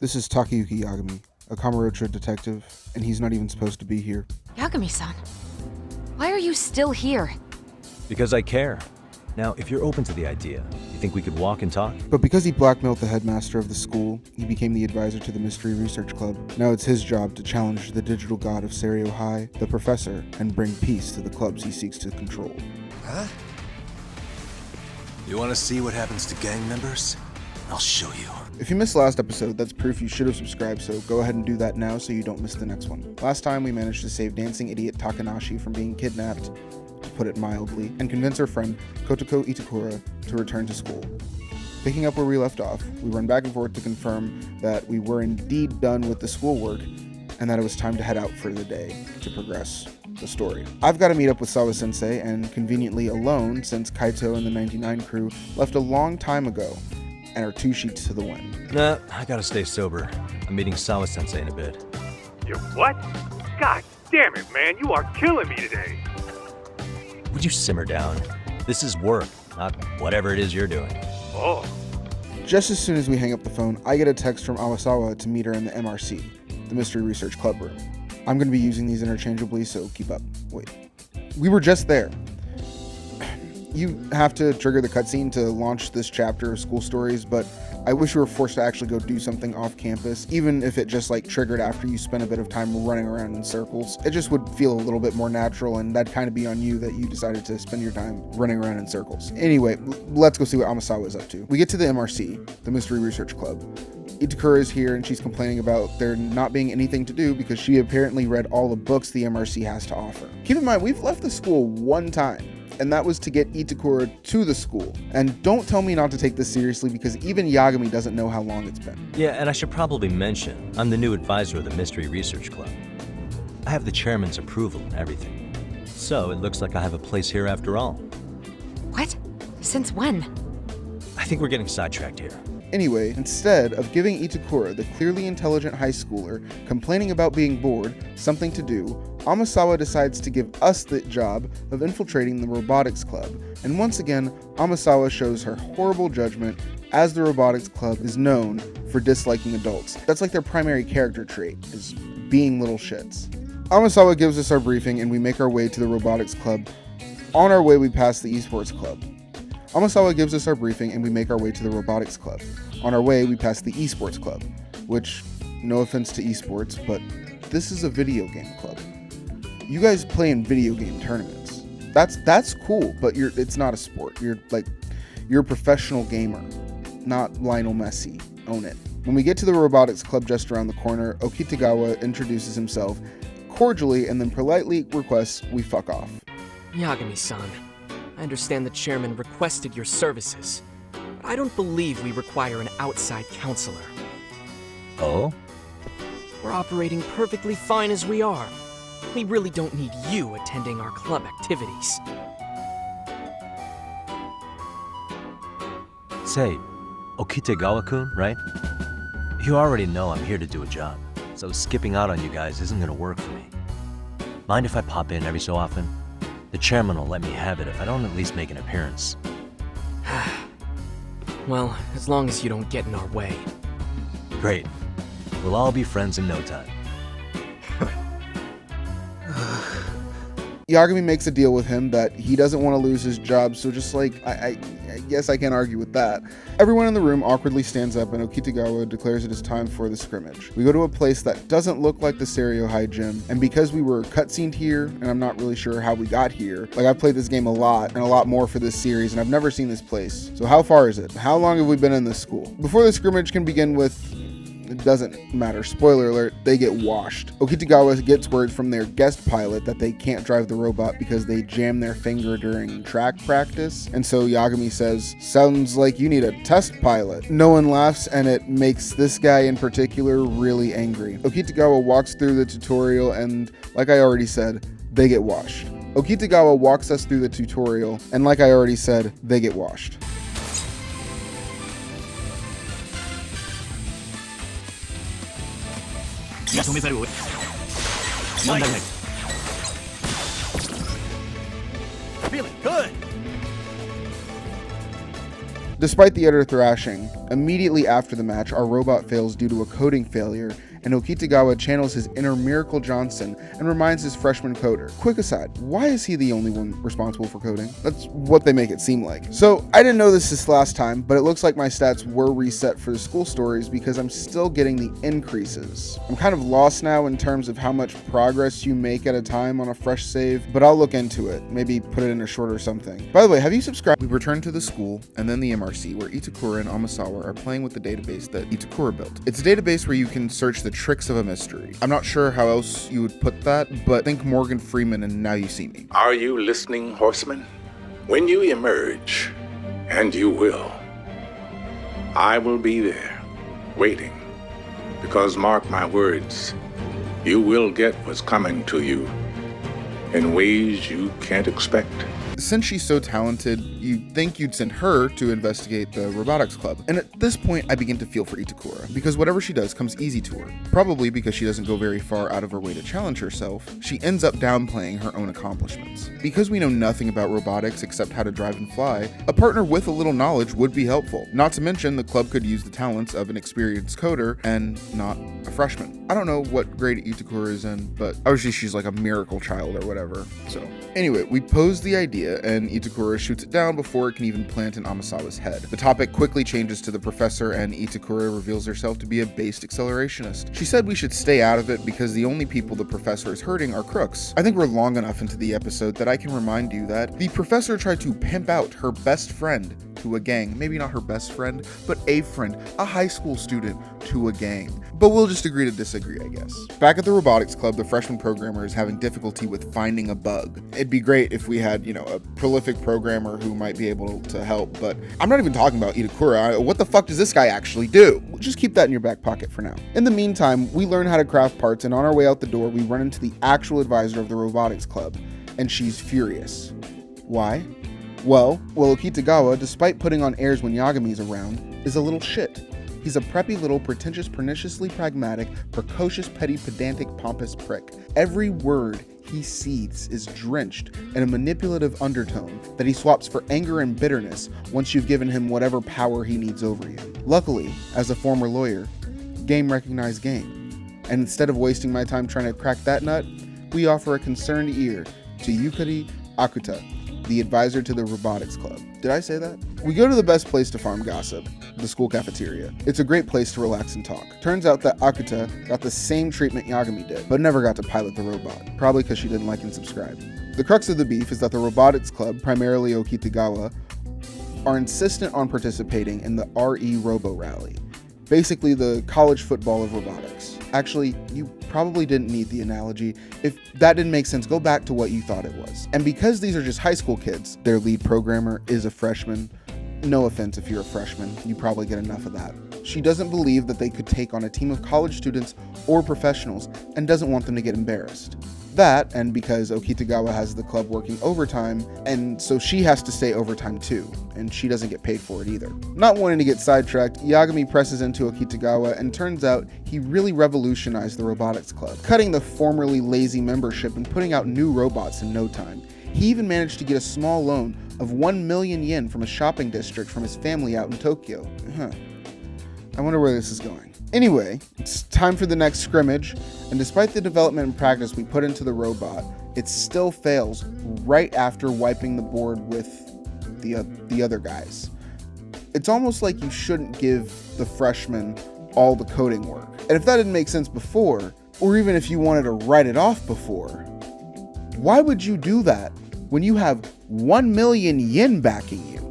This is Takayuki Yagami, a Kamurocho detective, and he's not even supposed to be here. Yagami-san, why are you still here? Because I care. Now, if you're open to the idea, you think we could walk and talk? But because he blackmailed the headmaster of the school, he became the advisor to the Mystery Research Club. Now it's his job to challenge the digital god of Seiryo High, the professor, and bring peace to the clubs he seeks to control. Huh? You want to see what happens to gang members? I'll show you. If you missed last episode, that's proof you should have subscribed, so go ahead and do that now so you don't miss the next one. Last time we managed to save dancing idiot Takanashi from being kidnapped, to put it mildly, and convince her friend Kotoko Itakura to return to school. Picking up where we left off, we run back and forth to confirm that we were indeed done with the schoolwork and that it was time to head out for the day to progress the story. I've got to meet up with Sawa-sensei, and conveniently alone since Kaito and the 99 crew left a long time ago and are 2 sheets to the wind. Nah, I gotta stay sober. I'm meeting Sawa-sensei in a bit. You what? God damn it, man, you are killing me today. Would you simmer down? This is work, not whatever it is you're doing. Oh, Just as soon as we hang up the phone, I get a text from amasawa to meet her in the MRC, the Mystery Research Club room. I'm going to be using these interchangeably, so keep up. Wait. We were just there. You have to trigger the cutscene to launch this chapter of school stories, but I wish you were forced to actually go do something off campus, even if it just triggered after you spent a bit of time running around in circles. It just would feel a little bit more natural, and that'd kind of be on you that you decided to spend your time running around in circles. Anyway, let's go see what Amasawa is up to. We get to the MRC, the Mystery Research Club. Itakura is here and she's complaining about there not being anything to do because she apparently read all the books the MRC has to offer. Keep in mind, we've left the school one time, and that was to get Itakura to the school. And don't tell me not to take this seriously because even Yagami doesn't know how long it's been. Yeah, and I should probably mention, I'm the new advisor of the Mystery Research Club. I have the chairman's approval and everything. So it looks like I have a place here after all. What? Since when? I think we're getting sidetracked here. Anyway, instead of giving Itakura, the clearly intelligent high schooler complaining about being bored, something to do, Amasawa decides to give us the job of infiltrating the robotics club. And once again, Amasawa shows her horrible judgment, as the robotics club is known for disliking adults. That's like their primary character trait, is being little shits. Amasawa gives us our briefing and we make our way to the robotics club. On our way, we pass the esports club. Amasawa gives us our briefing and we make our way to the robotics club. On our way, we pass the esports club, which, no offense to esports, but this is a video game club. You guys play in video game tournaments. That's cool, but it's not a sport. You're a professional gamer, not Lionel Messi. Own it. When we get to the robotics club just around the corner, Okitagawa introduces himself cordially and then politely requests we fuck off. Yagami-san, I understand the chairman requested your services, but I don't believe we require an outside counselor. Oh? We're operating perfectly fine as we are. We really don't need you attending our club activities. Say, Okitagawa-kun, right? You already know I'm here to do a job, so skipping out on you guys isn't gonna work for me. Mind if I pop in every so often? The chairman will let me have it if I don't at least make an appearance. Well, as long as you don't get in our way. Great. We'll all be friends in no time. Yagami makes a deal with him that he doesn't want to lose his job, so just I guess I can't argue with that. Everyone in the room awkwardly stands up and Okitagawa declares it is time for the scrimmage. We go to a place that doesn't look like the Seiryo High gym, and because we were cutscened here, and I'm not really sure how we got here, I've played this game a lot, and a lot more for this series, and I've never seen this place. So how far is it? How long have we been in this school? Before the scrimmage can begin with... It doesn't matter. Spoiler alert, they get washed. Okitagawa gets word from their guest pilot that they can't drive the robot because they jammed their finger during track practice. And so Yagami says, sounds like you need a test pilot. No one laughs and it makes this guy in particular really angry. Okitagawa walks through the tutorial and, like I already said, they get washed. Okitagawa walks us through the tutorial and, like I already said, they get washed. Feeling good. Despite the utter thrashing, immediately after the match, our robot fails due to a coding failure, and Okitagawa channels his inner Miracle Johnson and reminds his freshman coder. Quick aside, why is he the only one responsible for coding? That's what they make it seem like. So, I didn't know this last time, but it looks like my stats were reset for the school stories because I'm still getting the increases. I'm kind of lost now in terms of how much progress you make at a time on a fresh save, but I'll look into it. Maybe put it in a short or something. By the way, have you subscribed? We return to the school and then the MRC where Itakura and Amasawa are playing with the database that Itakura built. It's a database where you can search the tricks of a mystery. I'm not sure how else you would put that, but think Morgan Freeman and Now You See Me. Are you listening, horseman? When you emerge, and you will, I will be there, waiting. Because mark my words, you will get what's coming to you in ways you can't expect. Since she's so talented, you'd think you'd send her to investigate the robotics club. And at this point, I begin to feel for Itakura, because whatever she does comes easy to her. Probably because she doesn't go very far out of her way to challenge herself, she ends up downplaying her own accomplishments. Because we know nothing about robotics except how to drive and fly, a partner with a little knowledge would be helpful. Not to mention, the club could use the talents of an experienced coder and not a freshman. I don't know what grade Itakura is in, but obviously she's like a miracle child or whatever. So anyway, we pose the idea and Itakura shoots it down before it can even plant in Amasawa's head. The topic quickly changes to the professor and Itakura reveals herself to be a based accelerationist. She said we should stay out of it because the only people the professor is hurting are crooks. I think we're long enough into the episode that I can remind you that the professor tried to pimp out her best friend to a gang. Maybe not her best friend, but a friend, a high school student to a gang. But we'll just agree to disagree, I guess. Back at the robotics club, the freshman programmer is having difficulty with finding a bug. It'd be great if we had, a prolific programmer who might be able to help, but I'm not even talking about Itakura. What the fuck does this guy actually do? Just keep that in your back pocket for now. In the meantime, we learn how to craft parts, and on our way out the door, we run into the actual advisor of the robotics club, and she's furious. Why? Well, Okitagawa, despite putting on airs when Yagami's around, is a little shit. He's a preppy little pretentious, perniciously pragmatic, precocious, petty, pedantic, pompous prick. Every word he seethes is drenched in a manipulative undertone that he swaps for anger and bitterness once you've given him whatever power he needs over you. Luckily, as a former lawyer, game recognized game. And instead of wasting my time trying to crack that nut, we offer a concerned ear to Yukari Akuta, the advisor to the robotics club. Did I say that? We go to the best place to farm gossip, the school cafeteria. It's a great place to relax and talk. Turns out that Akuta got the same treatment Yagami did, but never got to pilot the robot, probably because she didn't like and subscribe. The crux of the beef is that the robotics club, primarily Okitagawa, are insistent on participating in the RE Robo Rally, basically the college football of robotics. Actually, you probably didn't need the analogy. If that didn't make sense, go back to what you thought it was. And because these are just high school kids, their lead programmer is a freshman. No offense if you're a freshman, you probably get enough of that. She doesn't believe that they could take on a team of college students or professionals and doesn't want them to get embarrassed. That, and because Okitagawa has the club working overtime, and so she has to stay overtime too, and she doesn't get paid for it either. Not wanting to get sidetracked, Yagami presses into Okitagawa, and turns out he really revolutionized the robotics club, cutting the formerly lazy membership and putting out new robots in no time. He even managed to get a small loan of 1 million yen from a shopping district from his family out in Tokyo. I wonder where this is going. Anyway, it's time for the next scrimmage, and despite the development and practice we put into the robot, it still fails right after wiping the board with the other guys. It's almost like you shouldn't give the freshmen all the coding work. And if that didn't make sense before, or even if you wanted to write it off before, why would you do that when you have 1 million yen backing you?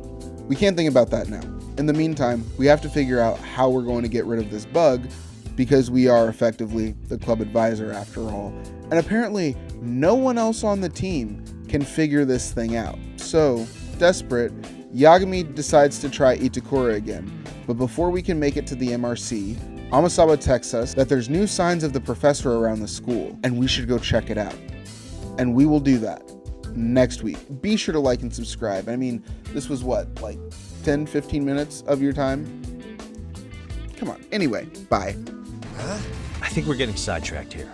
We can't think about that now. In the meantime, we have to figure out how we're going to get rid of this bug because we are effectively the club advisor after all. And apparently no one else on the team can figure this thing out. So, desperate, Yagami decides to try Itakura again. But before we can make it to the MRC, Amasawa texts us that there's new signs of the professor around the school and we should go check it out. And we will do that next week. Be sure to like and subscribe. I mean, this was what, like 10-15 minutes of your time? Come on. Anyway, bye. I think we're getting sidetracked here.